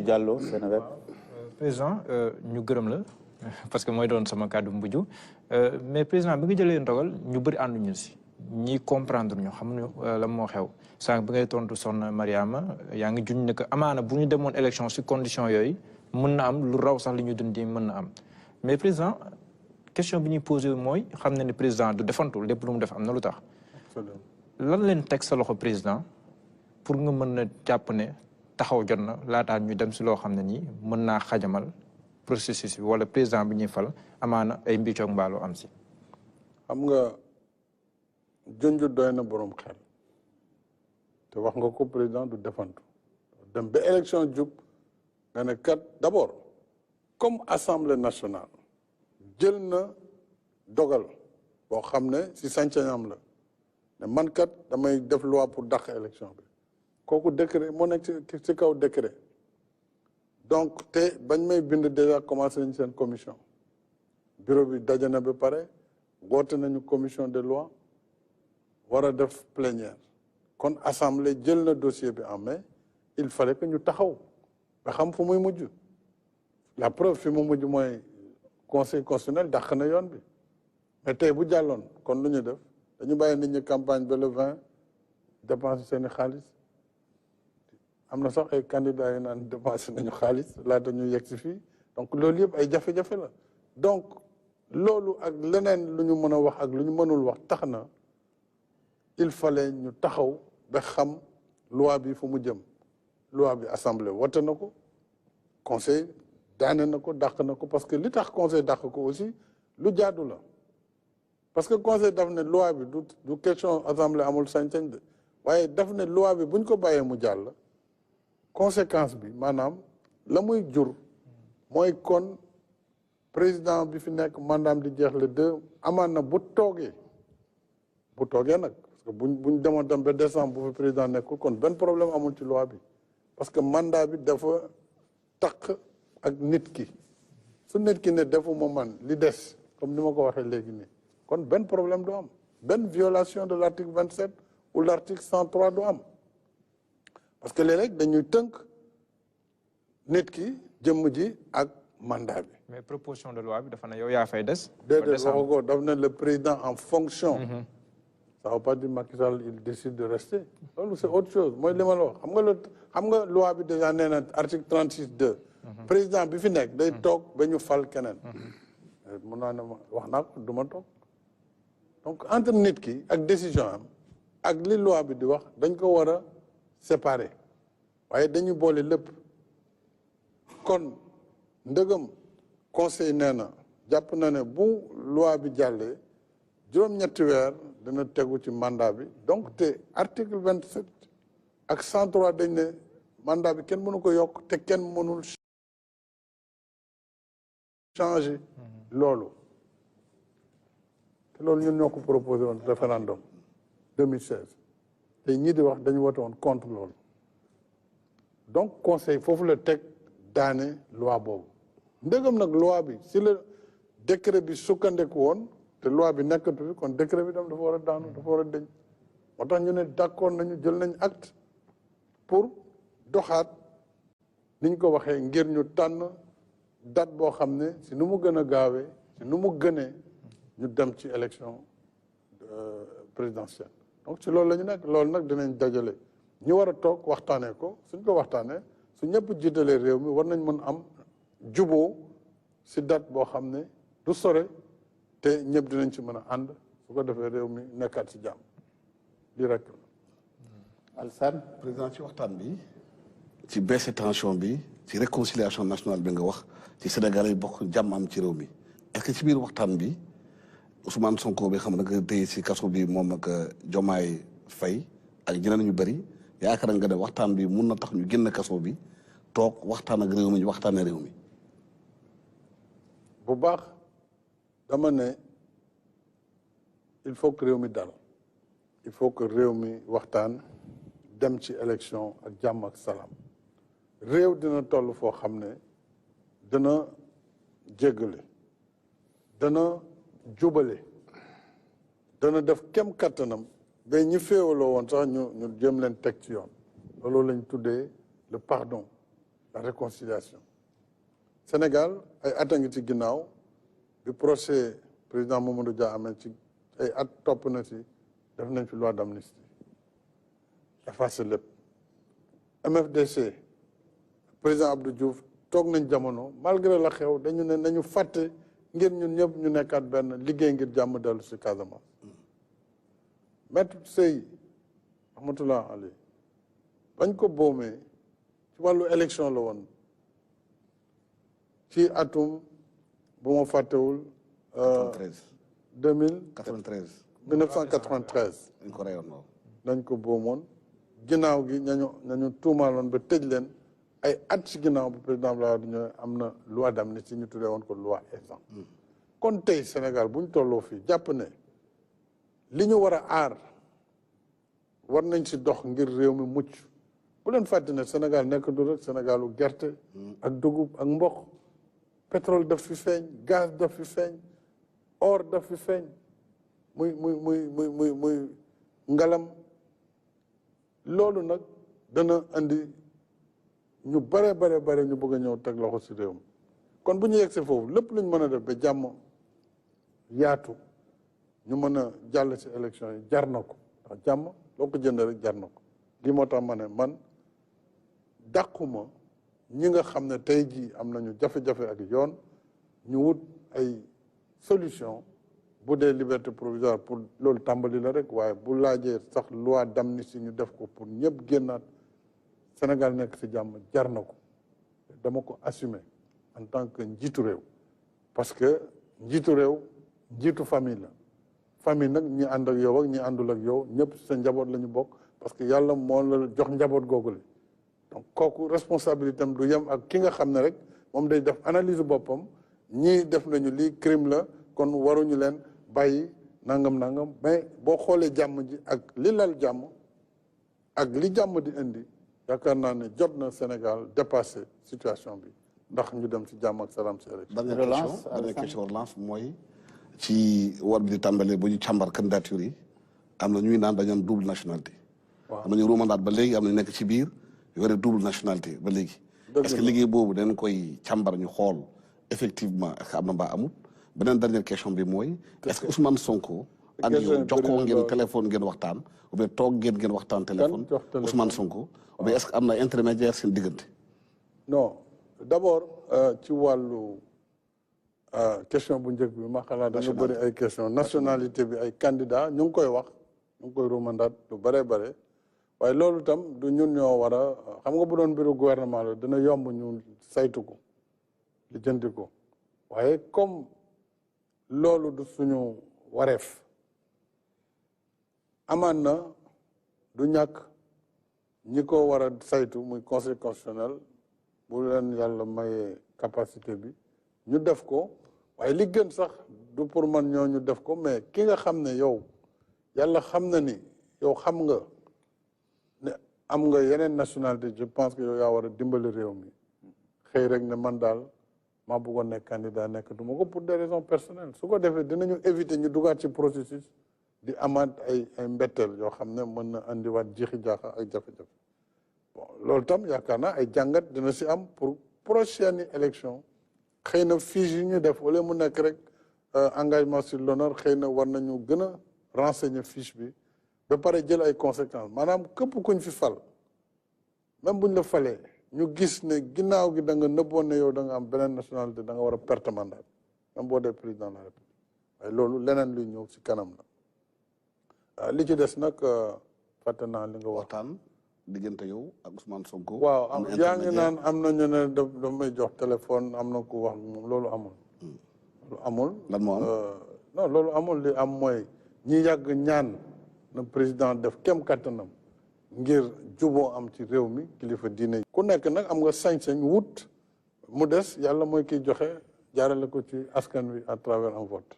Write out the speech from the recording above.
Diallo Seneweb. président ñu gërëm la parce que mooy doon sama kàddu mbuju mais président bi nga jëlee ndogal ñu bëri ànduñu si ñi comprendre ñu xamuñu la moo xew sànq bi ngay tontu Soxna Mariama yaa ngi juñ ne que amaana bu ñu demoon élection si condition yooyu mën na am lu raw sax li ñu dundi mën na am mais président question bi ñuy posé mooy xam na ne président du defantu lépp lu mu def am na lu tax lan leen teg sa loxo président pour nga mën na jàpp ne taxaw jot na laataa ñu dem si loo xam ne nii mën naa xajamal processus bi wala président bi ñuy fal amaana ay mbiccoog mbaaloo am si. xam nga junj doy na borom xel te wax nga ko président du defantu dem ba élection jub nga ne kat d'abord comme assemblée nationale jël na dogal boo xam ne si sañ-sañam la ne man kat damay def loi pour dàq élection bi. kooku décret moo nekk ci kaw décret donc te bañ may bind déjà commencé nañ seen commission bureau bi daje na ba pare woote nañu commission de loi war a def plénière kon assemblée jël na dossier bi en main il fallait que ñu taxaw ba xam fu muy mujj la preuve fi mu mujj mooy conseil constitutionnel dàq na yoon bi mais tey bu jàlloon kon lu ñu def dañu bàyyi nit ñi campagne ba le 20 dépense seeni xaalis am na sax ay candidats yi naan dépensé nañu xaalis laata ñu yegg si fii donc loolu yëpp ay jafe-jafe la donc loolu ak leneen lu ñu mën a wax ak lu ñu mënul wax tax na il fallait ñu taxaw ba xam loi bi fu mu jëm loi bi assemblée wote na ko conseil daane na ko dàq na ko parce que li tax conseil dàq ko aussi lu jaadu la parce que conseil daf ne loi bi du question assemblée amul sañ-sañ de waaye daf ne loi bi buñ ko bàyyee mu jàll conséquence bi maanaam la muy jur mooy kon président bi fi nekk mandaam di jeex le 2 amaan na bu toogee nag parce que buñ demoon dem ba décembre bu fi président nekkul kon benn problème amul ci loi bi parce que mandat bi dafa taq ak nit ki su nit ki ne defuma man li des comme ni ma ko waxee léegi nii kon benn problème du am benn violation de l'article 27 ou l'article 103 du am parce que léeg-léeg dañuy tënk nit ki jëmm ji ak mandat bi. mais proposition de loi bi dafa ne yow yaa fay des. déedéet waxu ko daf ne le président en fonction. ça veut pas dire Macky Sall il décide de rester. loolu c'est autre chose mooy li ma la wax xam nga loi bi déjà nee na article 36(2). président bi fi nekk day toog ba ñu fal keneen. mun naa ne wax naa ko du ma toog donc entre nit ki ak décision am ak li loi bi di wax dañ ko war a séparé waaye dañu boole lépp kon ndëgëm conseil nee na jàpp na ne bu loi bi jàllee juróom-ñetti weer dina tegu ci mandat bi donc te article 27 ak 103 dañ ne mandat bi kenn mënu ko yokk te kenn mënul changer loolu te loolu ñun ñoo ko proposé woon référendum 2016 te ñii di wax dañu wote woon contre loolu donc conseil foofu la teg daane loi boobu ndëgam nag loi bi si la décret bi sukkandiku woon te loi bi nekkatu fi kon décret bi tam dafa war a daanu dafa war a deñ moo tax ñu ne d'accord nañu jël nañ acte pour doxaat ni ñu ko waxee ngir ñu tànn date boo xam ne si nu mu gën a gaawee si nu mu gënee ñu dem ci élection présidentielle donc ci loolu la ñu nekk loolu nag dinañ dajale ñu war a toog waxtaanee ko suñ ko waxtaanee su ñëpp jiitalee réew mi war nañ mën am juboo si date boo xam ne du sore te ñëpp dinañ ci mën a ànd su ko defee réew mi nekkaat si jàmm lii rek la. Alassane président ci waxtaan bi ci baisse tension bi ci réconciliation nationale bi nga wax ci Sénégal yi bokk jàmm am ci réew mi est-ce que ci biir waxtaan bi Ousmane Sonko bi xam nga tey si kaso bi moom ak Diomaye Faye ak ñeneen ñu bëri yaakaar nga ne waxtaan bi mun na tax ñu génn kaso bi toog waxtaan ak réew mi ñu waxtaanee réew mi. bu baax dama ne il faut que réew mi dal il faut que réew mi waxtaan dem ci élection ak jàmm ak salaam réew dina toll foo xam ne dana jéggale dana jubale dana def kem kattanam ba ñi féewaloo woon sax ñu jëm leen teg ci yoon loolu lañ tuddee le pardon la réconciliation Sénégal ay at a ngi ci ginnaaw bi procès président Mamadou Dia amee ci ay at topp na ci def nañ fi loi d'amnistie effacé lépp MFDC président Abdou Diouf toog nañ jamono malgré la xew dañu ne nañu fàtte ngir ñun ñëpp ñu nekkaat benn liggéey ngir jàmm dellu si Casamance maître Sey rahmatullah ali bañ ko boomee ci wàllu élection la woon ci atum bu ma fàttewul 1993 dañ ko reyoon waaw dañ ko boomoon ginnaaw gi nañu tuumaaloon ba tëj leen ay at ci ginnaaw bu président Abdoulaye Wade ñëwee am na loi d'amnistie ñu tuddee woon ko loi Ezzan kon tey Sénégal bu ñu tolloo fii jàpp ne li ñu war a aar war nañ si dox ngir réew mi mucc bu leen fàtte ne Sénégal nekk du rek Sénégalu gerte ak dugub ak mboq pétrole daf fi feeñ gaz daf fi feeñ or daf fi feeñ muy ngalam loolu nag dana andi ñu bare ñu bëgg a ñëw teg loxo si réew mi kon bu ñu yegsee foofu lépp lu ñu mën a def ba jàmm yaatu ñu mën a jàll si élection yi jar na ko ndax jàmm loo ko jënd rek jar na ko lii moo tax ma ne man dàquma ñi nga xam ne tey jii am nañu jafe-jafe ak yoon ñu wut ay solution bu dee liberté provisoire pour loolu tàmbali la rek waaye bu laajee sax loi d'amnistie ñu def ko pour ñëpp génnaat Sénégal nekk ci jàmm jar na ko dama ko assumer en tant que njiitu réew parce que njiitu réew njiitu famille la famille nag ñi ànd ak yow ak ñi àndul ak yow ñëpp sa njaboot la ñu bokk parce que yàlla moo la jox njaboot googule donc kooku responsabilité am du yem ak ki nga xam ne rek moom day def analyse boppam ñii def nañu lii crime la kon waruñu leen bàyyi nangam mais boo xoolee jàmm ji ak li lal jàmm ak li jàmm di indi yaakaar naa ne jot na Sénégal dépassé situation bi ndax ñu dem ci jàmm ak salaam si élection. dernière question relance mooy ci war bi di tàmbalee bu ñu càmbar candidature yi am na ñuy naan dañu am double nationalité. waaw am na ñu ruumandaat ba léegi am na ñu nekk ci biir yore double nationalité ba léegi. est-ce que liggéey boobu dañ koy càmbar ñu xool effectivement est-ce que am na mbaa amul. beneen dernière question bi mooy est-ce que Ousmane Sonko ak yow jokkoo ngeen téléphone ngeen waxtaan ou bien toog ngeen waxtaan téléphone Ousmane Sonko ou bien est-ce que am na intermédiaire seen diggante. non d'abord ci wàllu question bu njëkk bi ma xalaat dañu bëri ay question nationalité bi ay candidat ñu ngi koy wax ñu ngi koy rumandaat lu bare waaye loolu tam du ñun ñoo war a xam nga bu doon mbiru gouvernement la dina yomb ñu saytu ko lijjanti ko waaye comme loolu du suñu wareef amaan na du ñàkk ñi ko war a saytu muy conseil constitutionnel bu leen yàlla mayee capacité bi ñu def ko waaye li gën sax du pour man ñoo ñu def ko mais ki nga xam ne yow yàlla xam na ni yow xam nga ne am nga yeneen nationalité je pense que yow yaa war a dimbali réew mi xëy rek ne man daal maa bëggoon nekk candidat nekk du ma ko pour des raisons personnelles su ko defee dinañu éviter ñu dugaat ci processus di amaat ay mbetteel yoo xam ne mën na andiwaat jiixi jaaxa ak jafe-jafe bon loolu tam yaakaar naa ay jàngat dina si am pour prochaine élection xëy na fiche yi ñu def wala mu nekk rek engagement sur l'honneur xëy na war nañu gën a renseigner fiche bi ba pare jël ay conséquences maanaam képp kuñ fi fal même buñ la falee ñu gis ne ginnaaw gi da nga nëbboon ne yow da nga am beneen nationalité da nga war a perte mandat même boo dee président de la République waaye loolu leneen luy ñëw si kanam la li ci des nag fàtte naa li nga waxtaan diggante yow ak Ousmane Sonko. waaw yaa ngi naan am na ñu ne daf may jox téléphone am na ku wax moom loolu amul. loolu amul. lan moo am non loolu amul li am mooy ñi yàgg ñaan na président def kem kattanam ngir juboo am ci réew mi kilifa diine ku nekk nag am nga sañ-sañ wut mu des yàlla mooy kiy joxe jaarale ko ci askan wi à travers un vote